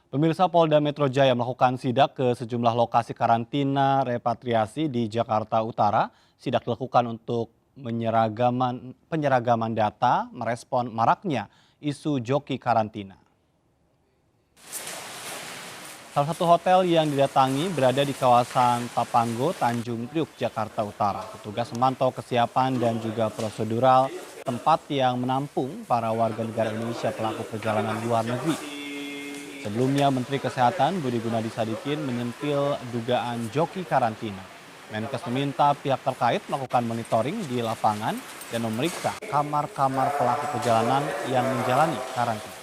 Pemirsa, Polda Metro Jaya melakukan sidak ke sejumlah lokasi karantina repatriasi di Jakarta Utara. Sidak dilakukan untuk penyeragaman data merespon maraknya isu joki karantina. Salah satu hotel yang didatangi berada di kawasan Tapanggo, Tanjung Priuk, Jakarta Utara. Petugas memantau kesiapan dan juga prosedural tempat yang menampung para warga negara Indonesia pelaku perjalanan luar negeri. Sebelumnya, Menteri Kesehatan Budi Gunadi Sadikin menyentil dugaan joki karantina. Menkes meminta pihak terkait melakukan monitoring di lapangan dan memeriksa kamar-kamar pelaku perjalanan yang menjalani karantina.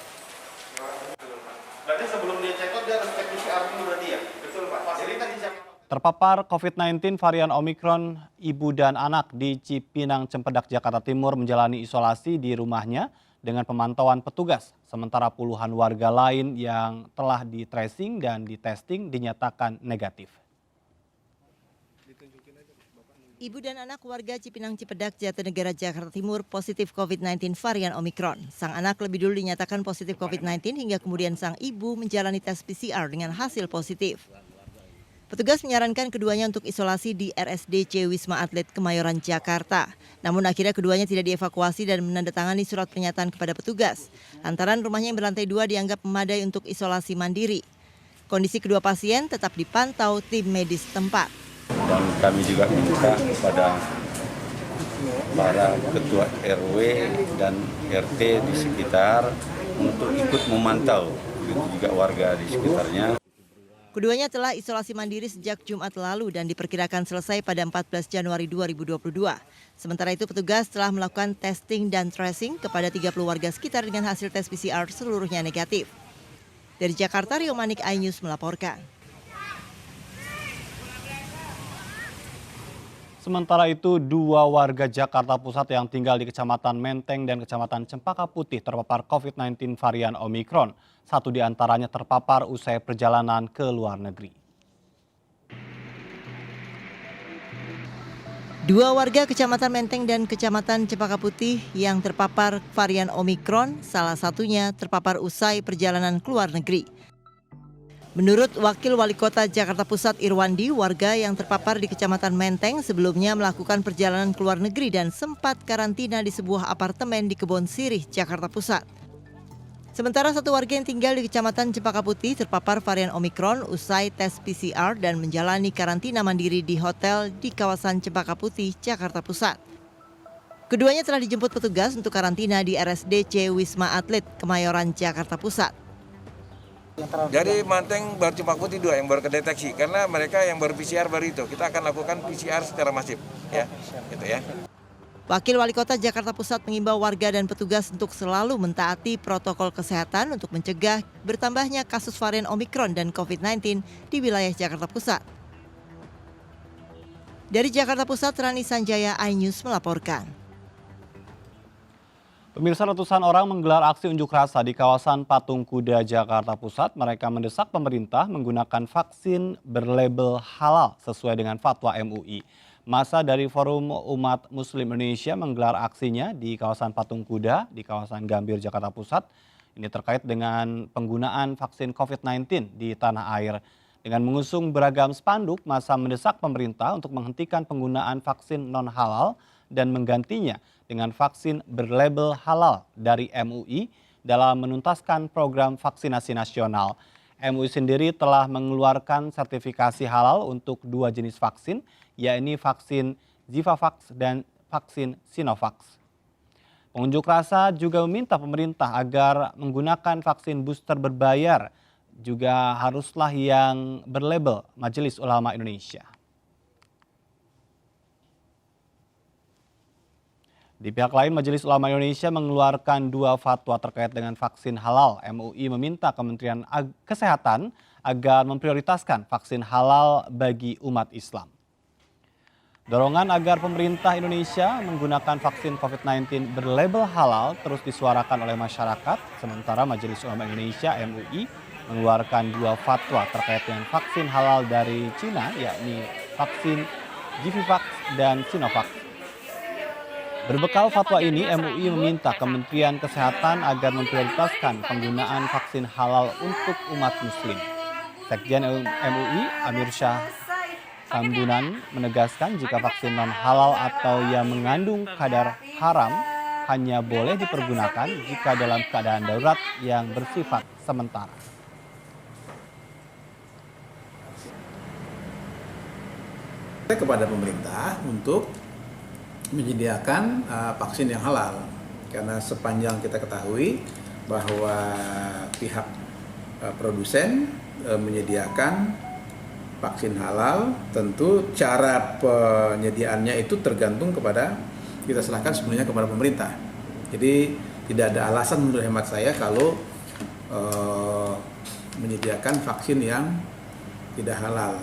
Berarti sebelum dia check out dia harus cek PCR dulu berarti ya? Betul Pak. Fasilitas di Jakarta. Terpapar COVID-19 varian Omikron, ibu dan anak di Cipinang, Cempedak, Jakarta Timur menjalani isolasi di rumahnya dengan pemantauan petugas. Sementara puluhan warga lain yang telah di-tracing dan di-testing dinyatakan negatif. Ibu dan anak warga Cipinang Cipedak, Jatinegara, Jakarta Timur positif COVID-19 varian Omikron. Sang anak lebih dulu dinyatakan positif COVID-19 hingga kemudian sang ibu menjalani tes PCR dengan hasil positif. Petugas menyarankan keduanya untuk isolasi di RSDC Wisma Atlet Kemayoran, Jakarta. Namun akhirnya keduanya tidak dievakuasi dan menandatangani surat pernyataan kepada petugas. Lantaran rumahnya yang berlantai 2 dianggap memadai untuk isolasi mandiri. Kondisi kedua pasien tetap dipantau tim medis tempat. Dan kami juga minta kepada para ketua RW dan RT di sekitar untuk ikut memantau, begitu juga warga di sekitarnya. Keduanya telah isolasi mandiri sejak Jumat lalu dan diperkirakan selesai pada 14 Januari 2022. Sementara itu petugas telah melakukan testing dan tracing kepada 30 warga sekitar dengan hasil tes PCR seluruhnya negatif. Dari Jakarta, Rio Manik, iNews melaporkan. Sementara itu, 2 warga Jakarta Pusat yang tinggal di Kecamatan Menteng dan Kecamatan Cempaka Putih terpapar COVID-19 varian Omikron. 1 di antaranya terpapar usai perjalanan ke luar negeri. 2 warga Kecamatan Menteng dan Kecamatan Cempaka Putih yang terpapar varian Omikron, salah satunya terpapar usai perjalanan ke luar negeri. Menurut Wakil Wali Kota Jakarta Pusat Irwandi, warga yang terpapar di Kecamatan Menteng sebelumnya melakukan perjalanan ke luar negeri dan sempat karantina di sebuah apartemen di Kebon Sirih, Jakarta Pusat. Sementara 1 warga yang tinggal di Kecamatan Cempaka Putih terpapar varian Omikron usai tes PCR dan menjalani karantina mandiri di hotel di kawasan Cempaka Putih, Jakarta Pusat. Keduanya telah dijemput petugas untuk karantina di RSDC Wisma Atlet Kemayoran, Jakarta Pusat. Jadi Menteng baru Cempaka Putih 2 yang baru kedeteksi karena mereka yang baru PCR baru itu. Kita akan lakukan PCR secara masif ya. Gitu ya. Wakil Wali Kota Jakarta Pusat mengimbau warga dan petugas untuk selalu mentaati protokol kesehatan untuk mencegah bertambahnya kasus varian Omikron dan COVID-19 di wilayah Jakarta Pusat. Dari Jakarta Pusat, Rani Sanjaya, iNews melaporkan. Pemirsa, ratusan orang menggelar aksi unjuk rasa di kawasan Patung Kuda, Jakarta Pusat. Mereka mendesak pemerintah menggunakan vaksin berlabel halal sesuai dengan fatwa MUI. Masa dari Forum Umat Muslim Indonesia menggelar aksinya di kawasan Patung Kuda di kawasan Gambir, Jakarta Pusat. Ini terkait dengan penggunaan vaksin COVID-19 di tanah air. Dengan mengusung beragam spanduk, masa mendesak pemerintah untuk menghentikan penggunaan vaksin non-halal dan menggantinya dengan vaksin berlabel halal dari MUI dalam menuntaskan program vaksinasi nasional. MUI sendiri telah mengeluarkan sertifikasi halal untuk 2 jenis vaksin, yakni vaksin Zivavax dan vaksin Sinovac. Pengunjuk rasa juga meminta pemerintah agar menggunakan vaksin booster berbayar juga haruslah yang berlabel Majelis Ulama Indonesia. Di pihak lain, Majelis Ulama Indonesia mengeluarkan 2 fatwa terkait dengan vaksin halal. MUI meminta Kementerian Kesehatan agar memprioritaskan vaksin halal bagi umat Islam. Dorongan agar pemerintah Indonesia menggunakan vaksin COVID-19 berlabel halal terus disuarakan oleh masyarakat, sementara Majelis Ulama Indonesia MUI mengeluarkan 2 fatwa terkait dengan vaksin halal dari Cina, yakni vaksin Zivavax dan Sinovac. Berbekal fatwa ini, MUI meminta Kementerian Kesehatan agar memprioritaskan penggunaan vaksin halal untuk umat muslim. Sekjen MUI, Amir Syah Sambunan, menegaskan jika vaksin non-halal atau yang mengandung kadar haram hanya boleh dipergunakan jika dalam keadaan darurat yang bersifat sementara. Kepada pemerintah untuk menyediakan vaksin yang halal, karena sepanjang kita ketahui bahwa pihak produsen menyediakan vaksin halal, tentu cara penyediaannya itu tergantung kepada, kita serahkan sebenarnya kepada pemerintah. Jadi tidak ada alasan menurut hemat saya kalau menyediakan vaksin yang tidak halal.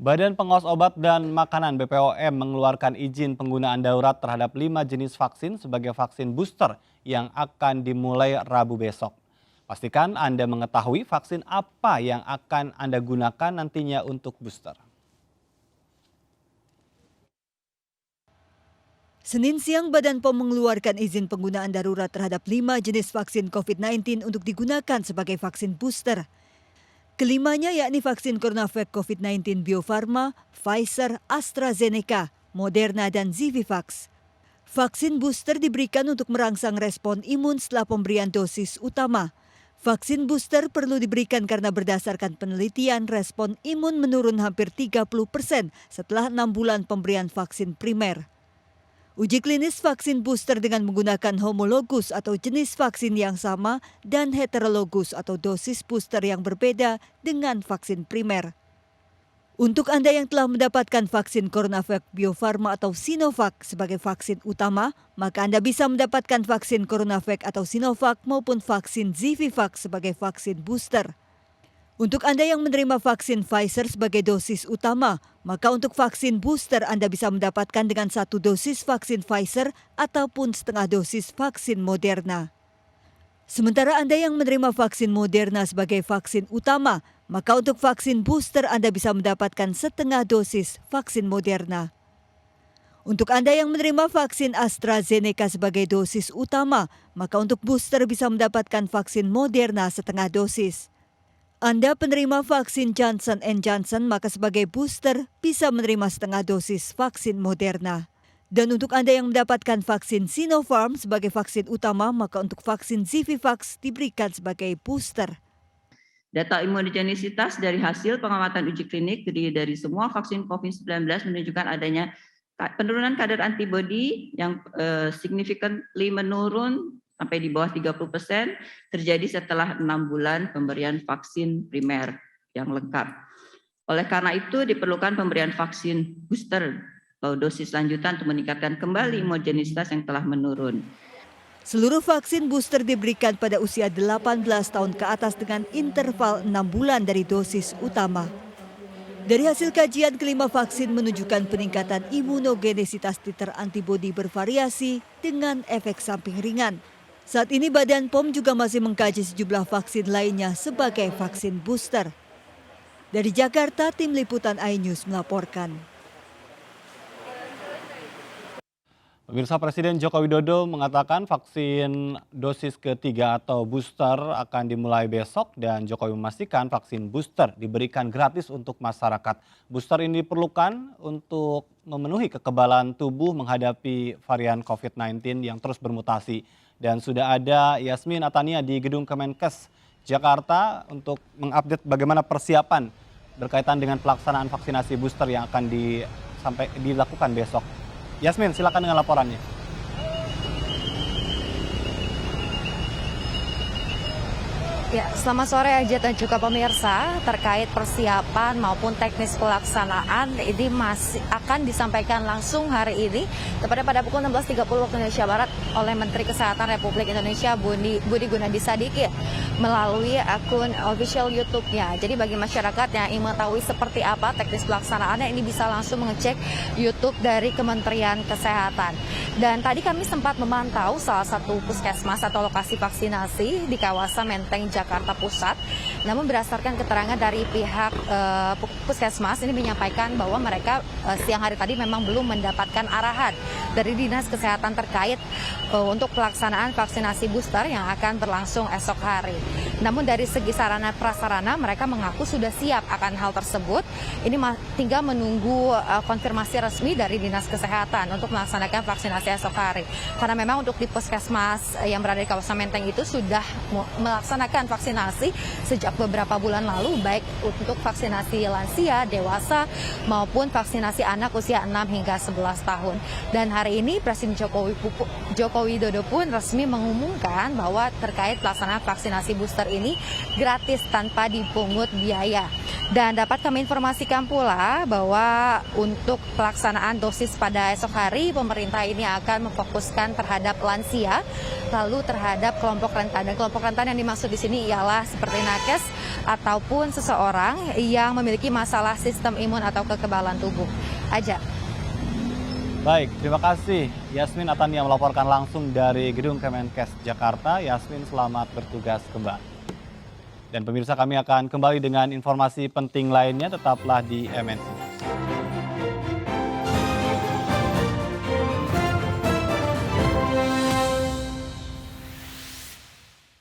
Badan Pengawas Obat dan Makanan BPOM mengeluarkan izin penggunaan darurat terhadap 5 jenis vaksin sebagai vaksin booster yang akan dimulai Rabu besok. Pastikan Anda mengetahui vaksin apa yang akan Anda gunakan nantinya untuk booster. Senin siang, Badan POM mengeluarkan izin penggunaan darurat terhadap 5 jenis vaksin COVID-19 untuk digunakan sebagai vaksin booster. Kelimanya yakni vaksin CoronaVac COVID-19 Bio Farma, Pfizer, AstraZeneca, Moderna, dan Zivivax. Vaksin booster diberikan untuk merangsang respon imun setelah pemberian dosis utama. Vaksin booster perlu diberikan karena berdasarkan penelitian respon imun menurun hampir 30% setelah 6 bulan pemberian vaksin primer. Uji klinis vaksin booster dengan menggunakan homologus atau jenis vaksin yang sama dan heterologus atau dosis booster yang berbeda dengan vaksin primer. Untuk Anda yang telah mendapatkan vaksin CoronaVac Bio Farma atau Sinovac sebagai vaksin utama, maka Anda bisa mendapatkan vaksin CoronaVac atau Sinovac maupun vaksin Zivivax sebagai vaksin booster. Untuk Anda yang menerima vaksin Pfizer sebagai dosis utama, maka untuk vaksin booster Anda bisa mendapatkan dengan 1 dosis vaksin Pfizer ataupun setengah dosis vaksin Moderna. Sementara Anda yang menerima vaksin Moderna sebagai vaksin utama, maka untuk vaksin booster Anda bisa mendapatkan setengah dosis vaksin Moderna. Untuk Anda yang menerima vaksin AstraZeneca sebagai dosis utama, maka untuk booster bisa mendapatkan vaksin Moderna setengah dosis. Anda penerima vaksin Johnson & Johnson, maka sebagai booster bisa menerima setengah dosis vaksin Moderna. Dan untuk Anda yang mendapatkan vaksin Sinopharm sebagai vaksin utama, maka untuk vaksin Zivivax diberikan sebagai booster. Data imunogenisitas dari hasil pengamatan uji klinik dari semua vaksin COVID-19 menunjukkan adanya penurunan kadar antibodi yang significantly menurun sampai di bawah 30% terjadi setelah 6 bulan pemberian vaksin primer yang lengkap. Oleh karena itu diperlukan pemberian vaksin booster atau dosis lanjutan untuk meningkatkan kembali imunogenisitas yang telah menurun. Seluruh vaksin booster diberikan pada usia 18 tahun ke atas dengan interval 6 bulan dari dosis utama. Dari hasil kajian, kelima vaksin menunjukkan peningkatan imunogenisitas titer antibodi bervariasi dengan efek samping ringan. Saat ini Badan POM juga masih mengkaji sejumlah vaksin lainnya sebagai vaksin booster. Dari Jakarta, Tim Liputan iNews melaporkan. Pemirsa, Presiden Joko Widodo mengatakan vaksin dosis ketiga atau booster akan dimulai besok dan Jokowi memastikan vaksin booster diberikan gratis untuk masyarakat. Booster ini diperlukan untuk memenuhi kekebalan tubuh menghadapi varian COVID-19 yang terus bermutasi. Dan sudah ada Yasmin Atania di Gedung Kemenkes Jakarta untuk mengupdate bagaimana persiapan berkaitan dengan pelaksanaan vaksinasi booster yang akan dilakukan besok. Yasmin, silakan dengan laporannya. Ya, selamat sore Ajat dan juga pemirsa. Terkait persiapan maupun teknis pelaksanaan ini masih akan disampaikan langsung hari ini tepatnya pada pukul 16.30 waktu Indonesia Barat oleh Menteri Kesehatan Republik Indonesia Budi Gunadi Sadikin melalui akun official YouTube-nya. Jadi bagi masyarakat yang ingin mengetahui seperti apa teknis pelaksanaannya, ini bisa langsung mengecek YouTube dari Kementerian Kesehatan. Dan tadi kami sempat memantau salah satu puskesmas atau lokasi vaksinasi di kawasan Menteng, Jakarta Pusat. Namun berdasarkan keterangan dari pihak puskesmas ini menyampaikan bahwa mereka siang hari tadi memang belum mendapatkan arahan dari Dinas Kesehatan terkait untuk pelaksanaan vaksinasi booster yang akan berlangsung esok hari. Namun dari segi sarana prasarana mereka mengaku sudah siap akan hal tersebut. Ini tinggal menunggu konfirmasi resmi dari Dinas Kesehatan untuk melaksanakan vaksinasi esok hari. Karena memang untuk di puskesmas yang berada di kawasan Menteng itu sudah melaksanakan vaksinasi sejak beberapa bulan lalu, baik untuk vaksinasi lansia, dewasa, maupun vaksinasi anak usia 6 hingga 11 tahun. Dan hari ini Presiden Joko Widodo pun resmi mengumumkan bahwa terkait pelaksanaan vaksinasi booster ini gratis tanpa dipungut biaya. Dan dapat kami informasikan pula bahwa untuk pelaksanaan dosis pada esok hari, pemerintah ini akan memfokuskan terhadap lansia, lalu terhadap kelompok rentan. Dan kelompok rentan yang dimaksud di sini ialah seperti nakes ataupun seseorang yang memiliki masalah sistem imun atau kekebalan tubuh. Aja. Baik, terima kasih Yasmin Atania melaporkan langsung dari Gedung Kemenkes Jakarta. Yasmin, selamat bertugas kembali. Dan pemirsa, kami akan kembali dengan informasi penting lainnya, tetaplah di MNC.